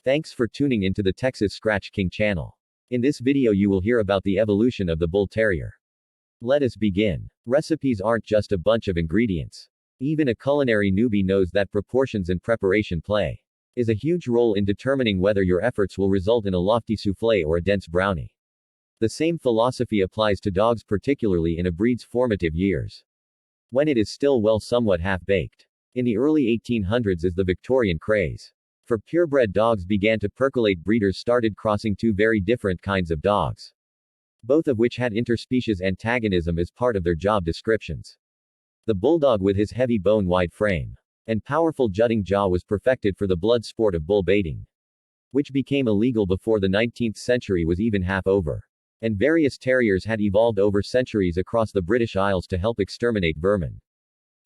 Thanks for tuning into the Texas Scratch King channel. In this video you will hear about the evolution of the Bull Terrier. Let us begin. Recipes aren't just a bunch of ingredients. Even a culinary newbie knows that proportions and preparation play a huge role in determining whether your efforts will result in a lofty souffle or a dense brownie. The same philosophy applies to dogs, particularly in a breed's formative years, when it is still somewhat half-baked. In the early 1800s, as the Victorian craze for purebred dogs began to percolate, breeders started crossing two very different kinds of dogs, both of which had interspecies antagonism as part of their job descriptions. The bulldog, with his heavy bone-wide frame and powerful jutting jaw, was perfected for the blood sport of bull baiting, which became illegal before the 19th century was even half over. And various terriers had evolved over centuries across the British Isles to help exterminate vermin,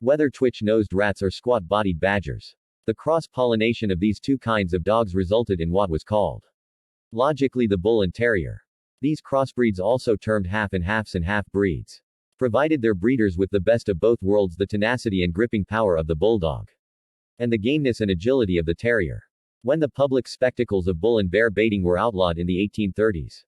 whether twitch-nosed rats or squat-bodied badgers. The cross-pollination of these two kinds of dogs resulted in what was called, logically, the Bull and Terrier. These crossbreeds, also termed half-and-halves and half-breeds, provided their breeders with the best of both worlds: the tenacity and gripping power of the bulldog, and the gameness and agility of the terrier. When the public spectacles of bull and bear baiting were outlawed in the 1830s,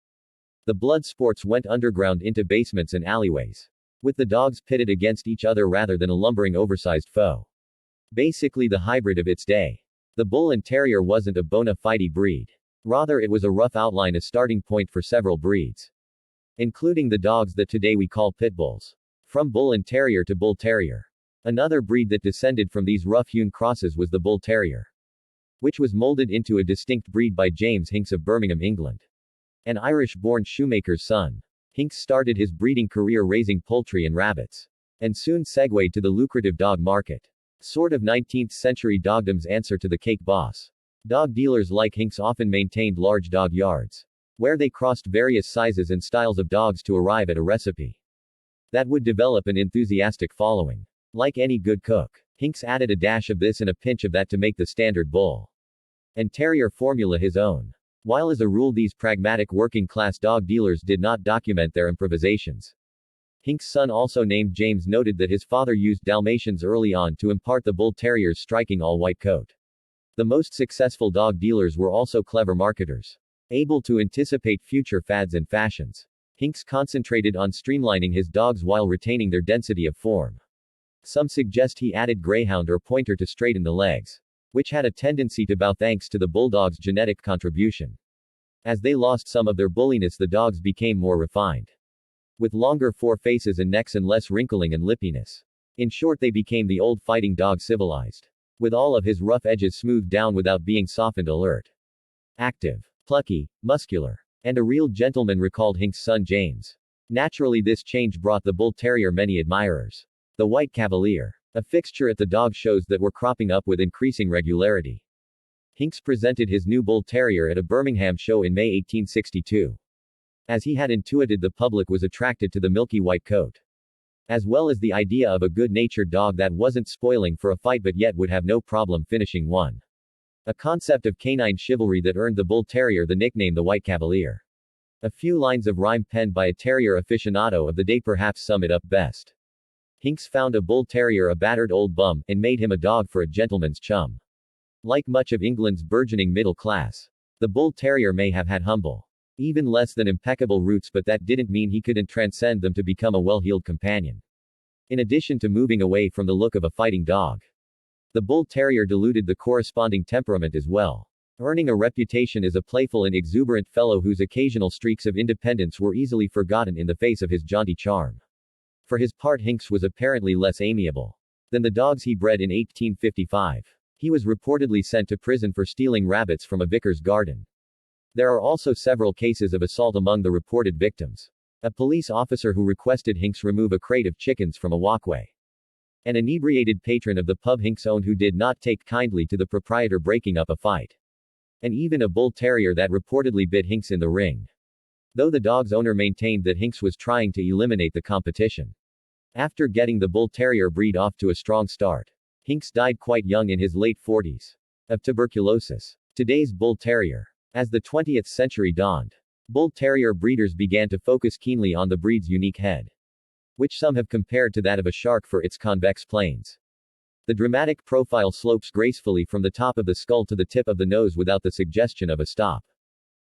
the blood sports went underground into basements and alleyways, with the dogs pitted against each other rather than a lumbering oversized foe. Basically the hybrid of its day. The Bull and Terrier wasn't a bona fide breed. Rather, it was a rough outline, a starting point for several breeds, including the dogs that today we call pit bulls. From Bull and Terrier to Bull Terrier. Another breed that descended from these rough-hewn crosses was the Bull Terrier, which was molded into a distinct breed by James Hinks of Birmingham, England, an Irish-born shoemaker's son. Hinks started his breeding career raising poultry and rabbits, and soon segued to the lucrative dog market. Sort of 19th century dogdom's answer to the cake boss. Dog dealers like Hinks often maintained large dog yards, where they crossed various sizes and styles of dogs to arrive at a recipe that would develop an enthusiastic following. Like any good cook, Hinks added a dash of this and a pinch of that to make the standard Bull and Terrier formula his own. While as a rule these pragmatic working-class dog dealers did not document their improvisations, Hinks' son, also named James, noted that his father used Dalmatians early on to impart the Bull Terrier's striking all-white coat. The most successful dog dealers were also clever marketers, able to anticipate future fads and fashions. Hinks concentrated on streamlining his dogs while retaining their density of form. Some suggest he added greyhound or pointer to straighten the legs, which had a tendency to bow thanks to the bulldog's genetic contribution. As they lost some of their bulliness, the dogs became more refined, with longer forefaces and necks and less wrinkling and lippiness. In short, they became the old fighting dog, civilized, with all of his rough edges smoothed down without being softened, alert, active, plucky, muscular, and a real gentleman, recalled Hinks' son James. Naturally, this change brought the Bull Terrier many admirers. The White Cavalier, a fixture at the dog shows that were cropping up with increasing regularity. Hinks presented his new Bull Terrier at a Birmingham show in May 1862. As he had intuited, the public was attracted to the milky white coat, as well as the idea of a good-natured dog that wasn't spoiling for a fight but yet would have no problem finishing one. A concept of canine chivalry that earned the Bull Terrier the nickname the White Cavalier. A few lines of rhyme penned by a terrier aficionado of the day perhaps sum it up best. Hinks found a Bull Terrier a battered old bum, and made him a dog for a gentleman's chum. Like much of England's burgeoning middle class, the Bull Terrier may have had humble, even less than impeccable roots, but that didn't mean he couldn't transcend them to become a well-heeled companion. In addition to moving away from the look of a fighting dog, the Bull Terrier diluted the corresponding temperament as well, earning a reputation as a playful and exuberant fellow whose occasional streaks of independence were easily forgotten in the face of his jaunty charm. For his part, Hinks was apparently less amiable than the dogs he bred in 1855. He was reportedly sent to prison for stealing rabbits from a vicar's garden. There are also several cases of assault among the reported victims. A police officer who requested Hinks remove a crate of chickens from a walkway. An inebriated patron of the pub Hinks owned who did not take kindly to the proprietor breaking up a fight. And even a Bull Terrier that reportedly bit Hinks in the ring, though the dog's owner maintained that Hinks was trying to eliminate the competition. After getting the Bull Terrier breed off to a strong start, Hinks died quite young, in his late 40s, of tuberculosis. Today's Bull Terrier. As the 20th century dawned, Bull Terrier breeders began to focus keenly on the breed's unique head, which some have compared to that of a shark for its convex planes. The dramatic profile slopes gracefully from the top of the skull to the tip of the nose without the suggestion of a stop,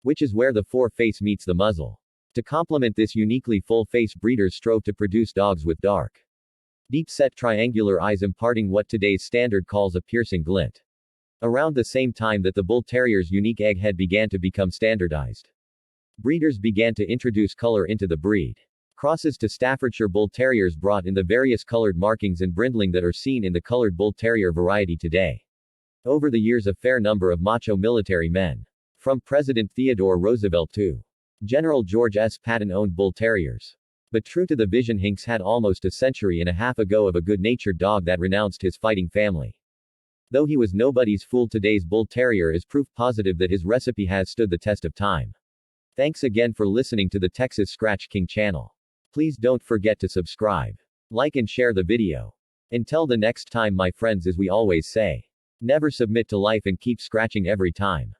which is where the foreface meets the muzzle. To complement this uniquely full face, breeders strove to produce dogs with dark, deep-set triangular eyes imparting what today's standard calls a piercing glint. Around the same time that the Bull Terrier's unique egg head began to become standardized, breeders began to introduce color into the breed. Crosses to Staffordshire Bull Terriers brought in the various colored markings and brindling that are seen in the colored Bull Terrier variety today. Over the years, a fair number of macho military men, from President Theodore Roosevelt to General George S. Patton, owned Bull Terriers. But true to the vision, Hinks had almost a century and a half ago of a good-natured dog that renounced his fighting family. Though he was nobody's fool, today's Bull Terrier is proof positive that his recipe has stood the test of time. Thanks again for listening to the Texas Scratch King channel. Please don't forget to subscribe, like and share the video. Until the next time, my friends, as we always say, never submit to life and keep scratching every time.